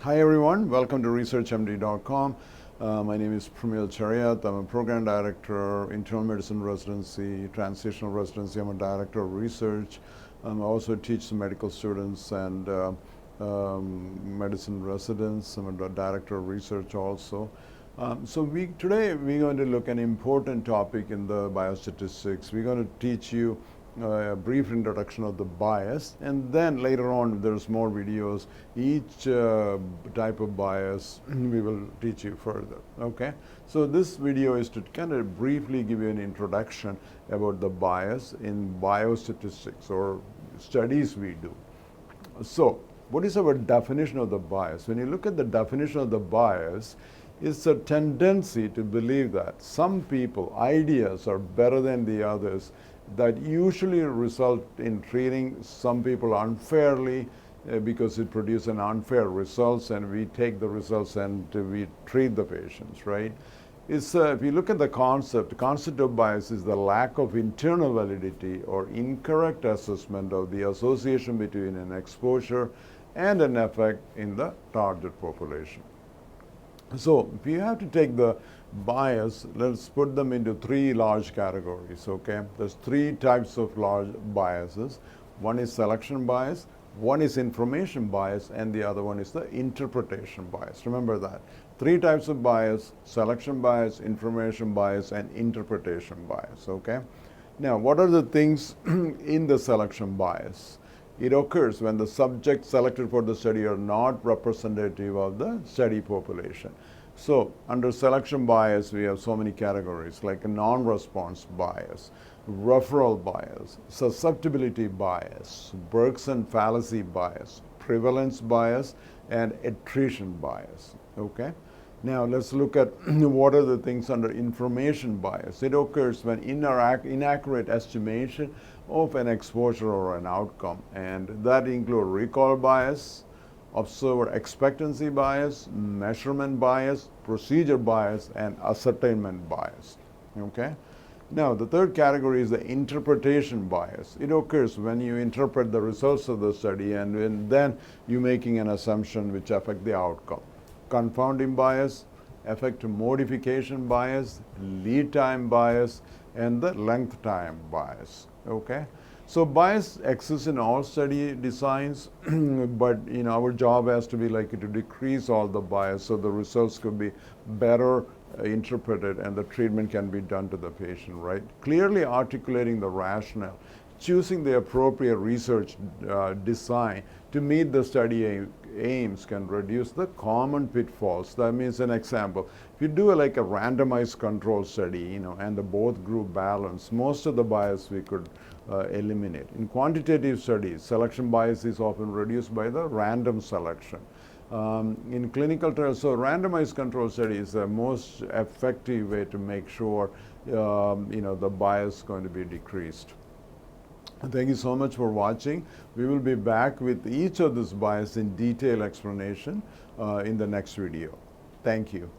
Hi everyone, welcome to researchmd.com. My name is Pramil Cheriyath. I'm a program director, internal medicine residency, translational residency. I'm a director of research. I also teach some medical students and medicine residents. I'm a director of research also. Today we're going to look at an important topic in the biostatistics. We're going to teach you a brief introduction of the bias, and then later on there's more videos. Each type of bias we will teach you further. Okay, so this video is to kind of briefly give you an introduction about the bias in biostatistics or studies we do. So what is our definition of the bias? When you look at the definition of the bias, it's a tendency to believe that some people, ideas are better than the others, that usually result in treating some people unfairly because it produces an unfair results, and we take the results and we treat the patients, right? If you look at the concept of bias is the lack of internal validity or incorrect assessment of the association between an exposure and an effect in the target population. So if you have to take the bias, let's put them into three large categories, okay? There's three types of large biases. One is selection bias, one is information bias, and the other one is the interpretation bias. Remember that. Three types of bias: selection bias, information bias, and interpretation bias, okay? Now, what are the things in the selection bias? It occurs when the subjects selected for the study are not representative of the study population. So under selection bias, we have so many categories like a non-response bias, referral bias, susceptibility bias, Bergson fallacy bias, prevalence bias, and attrition bias, okay? Now let's look at what are the things under information bias. It occurs when inaccurate estimation of an exposure or an outcome, and that includes recall bias, observer expectancy bias, measurement bias, procedure bias, and ascertainment bias, okay? Now the third category is the interpretation bias. It occurs when you interpret the results of the study and then you're making an assumption which affect the outcome. Confounding bias, effect modification bias, lead time bias, and the length time bias, okay? So bias exists in all study designs, but our job has to be like to decrease all the bias so the results could be better interpreted and the treatment can be done to the patient, right? Clearly articulating the rationale, choosing the appropriate research design to meet the study aims can reduce the common pitfalls. That means, an example, if you do like a randomized control study, and the both group balance, most of the bias we could eliminate. In quantitative studies, selection bias is often reduced by the random selection. In clinical trials, so randomized control study is the most effective way to make sure the bias is going to be decreased. Thank you so much for watching. We will be back with each of this bias in detailed explanation in the next video. Thank you.